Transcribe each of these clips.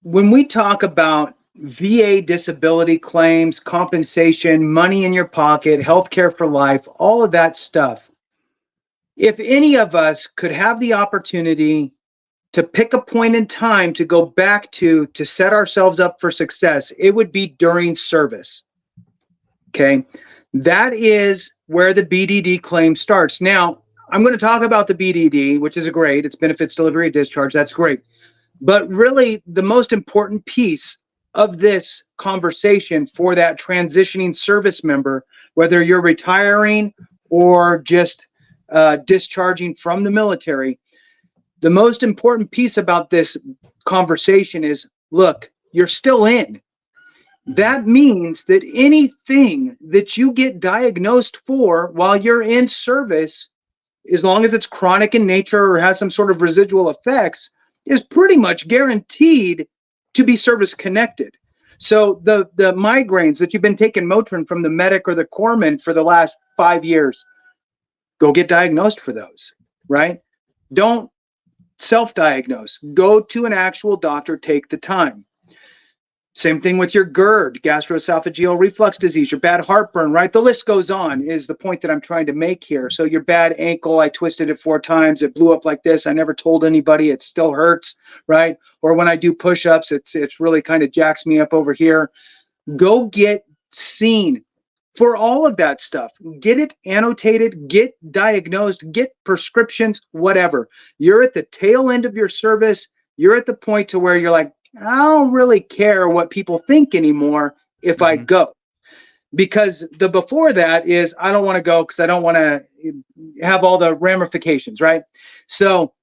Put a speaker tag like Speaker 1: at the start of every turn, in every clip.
Speaker 1: when we talk about VA disability claims, compensation, money in your pocket, healthcare for life, all of that stuff, if any of us could have the opportunity to pick a point in time to go back to set ourselves up for success, it would be during service. Okay. That is where the BDD claim starts. Now, I'm going to talk about the BDD, which is great. It's benefits delivery and discharge. That's great. But really, the most important piece of this conversation for that transitioning service member, whether you're retiring or just discharging from the military, the most important piece about this conversation is, look, you're still in. That means that anything that you get diagnosed for while you're in service, as long as it's chronic in nature or has some sort of residual effects, is pretty much guaranteed to be service connected. So the migraines that you've been taking Motrin from the medic or the corpsman for the last 5 years, go get diagnosed for those, right? Don't self-diagnose. Go to an actual doctor, take the time. Same thing with your GERD, gastroesophageal reflux disease, your bad heartburn, right? The list goes on, is the point that I'm trying to make here. So your bad ankle, I twisted it 4 times, it blew up like this, I never told anybody, it still hurts, right? Or when I do push-ups, it's really kind of jacks me up over here. Go get seen for all of that stuff. Get it annotated, get diagnosed, get prescriptions, whatever. You're at the tail end of your service. You're at the point to where you're like, I don't really care what people think anymore if I go. Because the before that is, I don't want to go because I don't want to have all the ramifications, right? So,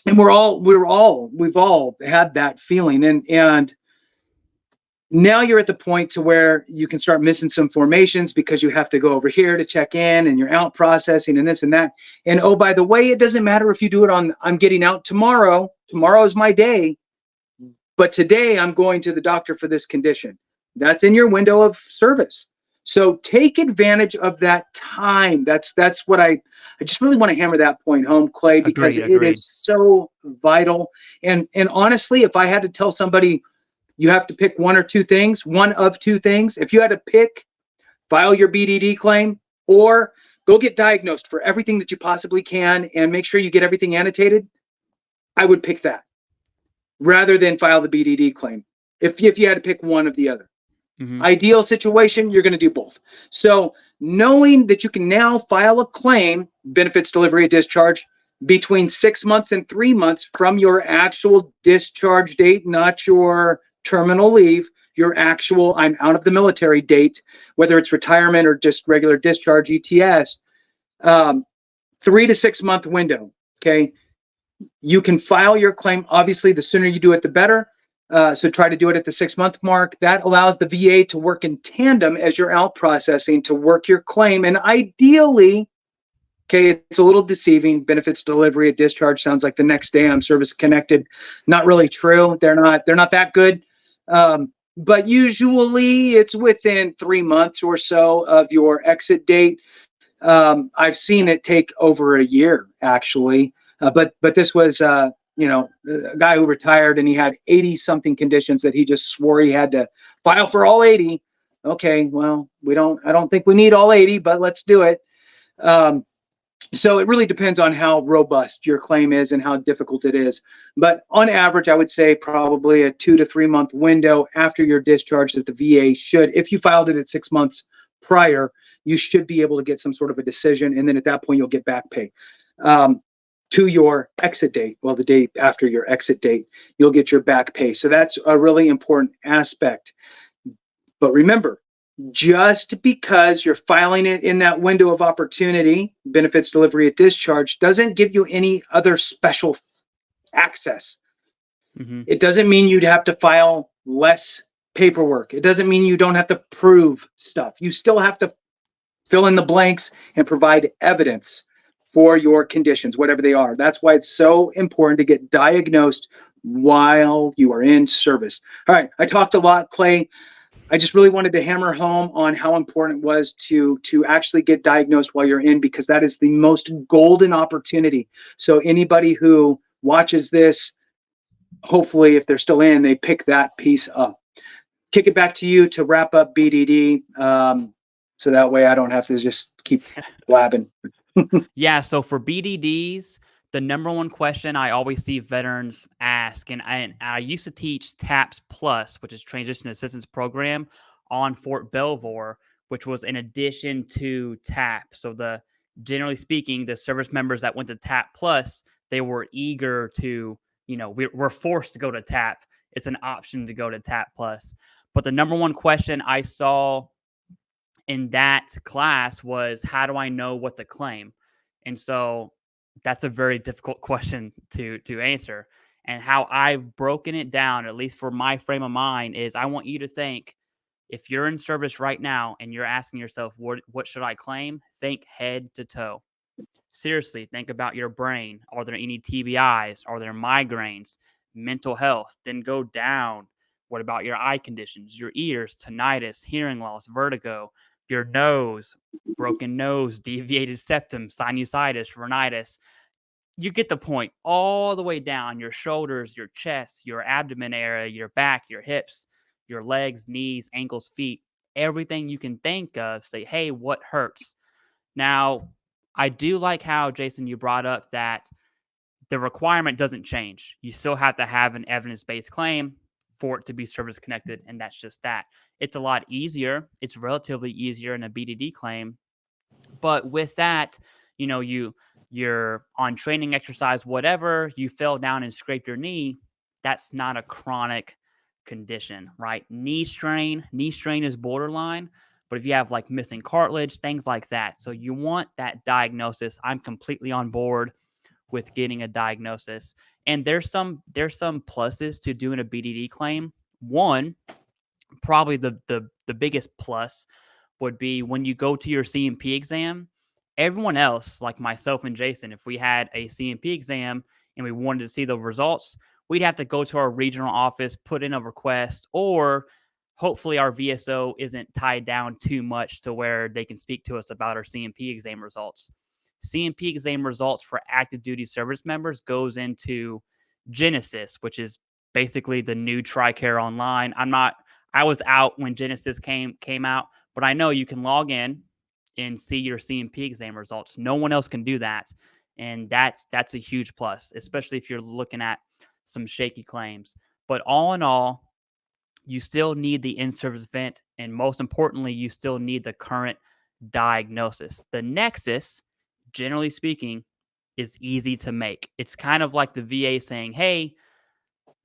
Speaker 1: and we've all had that feeling, and now you're at the point to where you can start missing some formations because you have to go over here to check in, and you're out processing and this and that. And oh, by the way, it doesn't matter if you do it on, I'm getting out tomorrow. Tomorrow is my day. But today I'm going to the doctor for this condition. That's in your window of service. So take advantage of that time. That's what I just really want to hammer that point home, Clay, because it is so vital. And honestly, if I had to tell somebody you have to pick one or two things, one of two things, if you had to pick, file your BDD claim or go get diagnosed for everything that you possibly can and make sure you get everything annotated, I would pick that, rather than file the BDD claim, if you had to pick one of the other. Ideal situation, you're going to do both. So knowing that you can now file a claim, benefits delivery and discharge, between 6 months and 3 months from your actual discharge date, not your terminal leave, your actual I'm out of the military date, whether it's retirement or just regular discharge, ETS, 3 to 6 month window, okay? You can file your claim. Obviously, the sooner you do it, the better. So try to do it at the 6 month mark. That allows the VA to work in tandem as you're out processing to work your claim. And ideally, okay, it's a little deceiving. Benefits delivery at discharge sounds like the next day I'm service connected. Not really true. They're not that good. But usually it's within 3 months or so of your exit date. I've seen it take over a year, actually. But this was, a guy who retired and he had 80 something conditions that he just swore he had to file for all 80. Okay, well, I don't think we need all 80, but let's do it. So it really depends on how robust your claim is and how difficult it is. But on average, I would say probably a 2 to 3 month window after your discharge that the VA should, if you filed it at 6 months prior, you should be able to get some sort of a decision. And then at that point, you'll get back pay. To your exit date, well, the date after your exit date, you'll get your back pay. So that's a really important aspect. But remember, just because you're filing it in that window of opportunity, benefits delivery at discharge, doesn't give you any other special access. It doesn't mean you'd have to file less paperwork. It doesn't mean you don't have to prove stuff. You still have to fill in the blanks and provide evidence for your conditions, whatever they are. That's why it's so important to get diagnosed while you are in service. All right, I talked a lot, Clay. I just really wanted to hammer home on how important it was to actually get diagnosed while you're in, because that is the most golden opportunity. So anybody who watches this, hopefully if they're still in, they pick that piece up. Kick it back to you to wrap up BDD. So that way I don't have to just keep blabbing.
Speaker 2: Yeah, so for BDDs, the number one question I always see veterans ask, and I used to teach TAPS Plus, which is Transition Assistance Program, on Fort Belvoir, which was in addition to TAP. So generally speaking, the service members that went to TAP Plus, they were eager to, we're forced to go to TAP. It's an option to go to TAP Plus. But the number one question I saw in that class was, how do I know what to claim? And so that's a very difficult question to answer. And how I've broken it down, at least for my frame of mind, is I want you to think, if you're in service right now and you're asking yourself, what should I claim? Think head to toe. Seriously, think about your brain. Are there any TBIs? Are there migraines? Mental health? Then go down. What about your eye conditions, your ears, tinnitus, hearing loss, vertigo, your nose, broken nose, deviated septum, sinusitis, rhinitis? You get the point. All the way down your shoulders, your chest, your abdomen area, your back, your hips, your legs, knees, ankles, feet, everything you can think of. Say, hey, what hurts? Now, I do like how, Jason, you brought up that the requirement doesn't change. You still have to have an evidence-based claim for it to be service connected, and that's just that. It's a lot easier. It's relatively easier in a BDD claim. But with that, you're on training exercise, whatever, you fell down and scraped your knee, that's not a chronic condition, right? Knee strain is borderline, but if you have like missing cartilage, things like that. So you want that diagnosis. I'm completely on board with getting a diagnosis. And there's some pluses to doing a BDD claim. One, probably the biggest plus would be when you go to your CMP exam, everyone else, like myself and Jason, if we had a CMP exam and we wanted to see the results, we'd have to go to our regional office, put in a request, or hopefully our VSO isn't tied down too much to where they can speak to us about our CMP exam results. CMP exam results for active duty service members goes into Genesis, which is basically the new TRICARE Online. I was out when Genesis came out, but I know you can log in and see your CMP exam results. No one else can do that. And that's a huge plus, especially if you're looking at some shaky claims. But all in all, you still need the in-service event, and most importantly, you still need the current diagnosis. The Nexus, generally speaking, is easy to make. It's kind of like the VA saying, hey,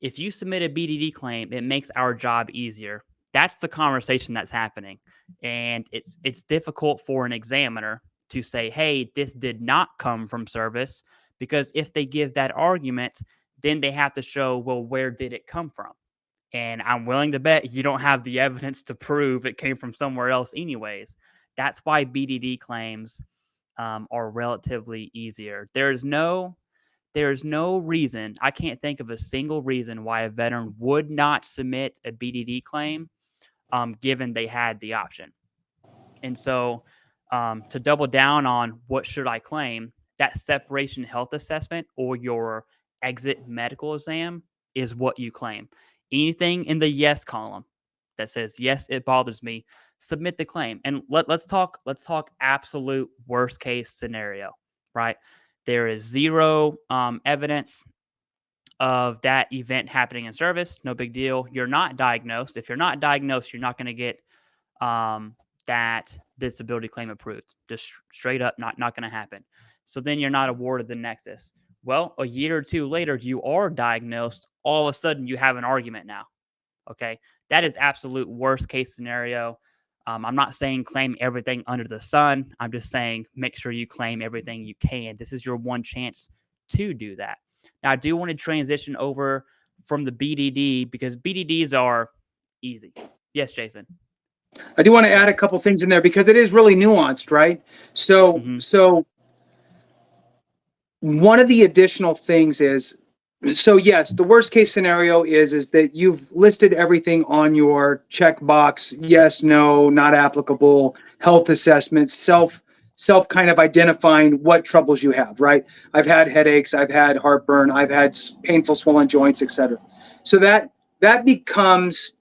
Speaker 2: if you submit a BDD claim, it makes our job easier. That's the conversation that's happening. And it's difficult for an examiner to say, hey, this did not come from service, because if they give that argument, then they have to show, well, where did it come from? And I'm willing to bet you don't have the evidence to prove it came from somewhere else anyways. That's why BDD claims are relatively easier. There's no reason, I can't think of a single reason why a veteran would not submit a BDD claim, given they had the option. And so to double down on what should I claim, that separation health assessment or your exit medical exam is what you claim. Anything in the yes column that says, yes, it bothers me, submit the claim. And let's talk absolute worst case scenario, right? There is zero evidence of that event happening in service. No big deal. You're not diagnosed. If you're not diagnosed, you're not going to get that disability claim approved. Just straight up, not going to happen. So then you're not awarded the Nexus. Well, a year or two later, you are diagnosed. All of a sudden, you have an argument now. Okay, that is absolute worst case scenario. I'm not saying claim everything under the sun. I'm just saying make sure you claim everything you can. This is your one chance to do that. Now, I do want to transition over from the BDD because BDDs are easy. Yes, Jason.
Speaker 1: I do want to add a couple things in there because it is really nuanced, right? So one of the additional things is, so yes, the worst case scenario is that you've listed everything on your checkbox: yes, no, not applicable, health assessment, self kind of identifying what troubles you have, right? I've had headaches, I've had heartburn, I've had painful swollen joints, etc. So that becomes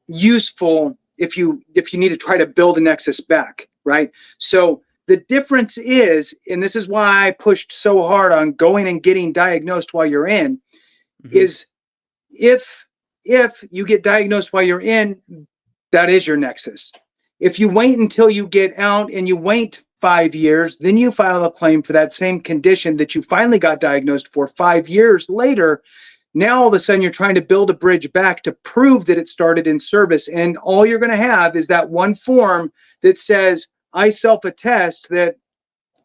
Speaker 1: useful if you need to try to build a nexus back, right? So the difference is, and this is why I pushed so hard on going and getting diagnosed while you're in, is if you get diagnosed while you're in, that is your nexus. If you wait until you get out and you wait 5 years, then you file a claim for that same condition that you finally got diagnosed for 5 years later. Now all of a sudden you're trying to build a bridge back to prove that it started in service, and all you're going to have is that one form that says, I self-attest that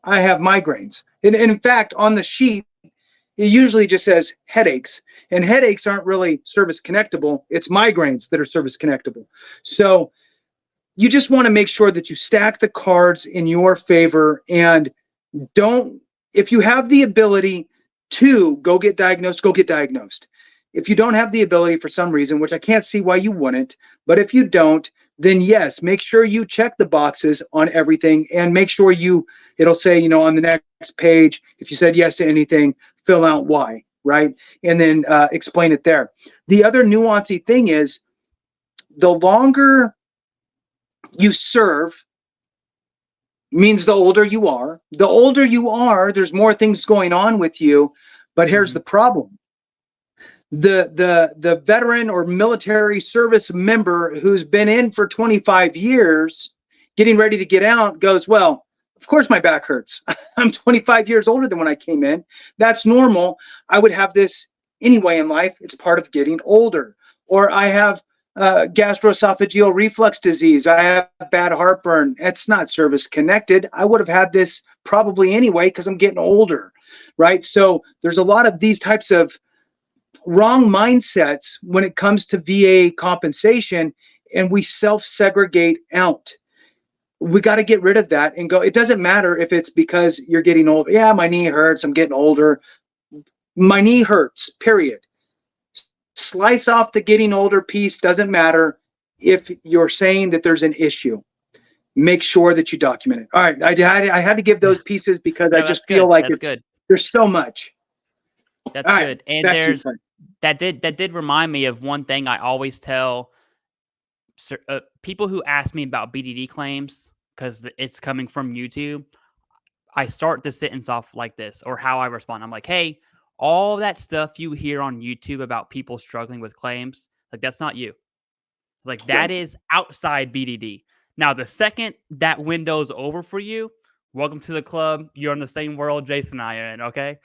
Speaker 1: I have migraines. And in fact, on the sheet, it usually just says headaches, and headaches aren't really service connectable. It's migraines that are service connectable. So you just want to make sure that you stack the cards in your favor, and don't, if you have the ability to go get diagnosed, go get diagnosed. If you don't have the ability for some reason, which I can't see why you wouldn't, but if you don't, then yes, make sure you check the boxes on everything, and make sure it'll say, on the next page, if you said yes to anything, fill out why, right? And then explain it there. The other nuancy thing is, the longer you serve means the older you are. The older you are, there's more things going on with you. But here's the problem. The veteran or military service member who's been in for 25 years, getting ready to get out, goes, well, of course my back hurts. I'm 25 years older than when I came in. That's normal. I would have this anyway in life. It's part of getting older. Or I have gastroesophageal reflux disease. I have bad heartburn. It's not service connected. I would have had this probably anyway because I'm getting older, right? So there's a lot of these types of wrong mindsets when it comes to VA compensation, and we self-segregate out. We got to get rid of that and go, it doesn't matter if it's because you're getting older. Yeah, my knee hurts. I'm getting older. My knee hurts, period. Slice off the getting older piece. Doesn't matter if you're saying that there's an issue. Make sure that you document it. All right, I had to give those pieces because I just feel like there's so much.
Speaker 2: That's good. And that did remind me of one thing I always tell people who ask me about BDD claims, because it's coming from YouTube. I start the sentence off like this, or how I respond. I'm like, hey, all that stuff you hear on YouTube about people struggling with claims, like, that's not you. Like, that is outside BDD. Now, the second that window's over for you, welcome to the club. You're in the same world Jason and I are in, okay?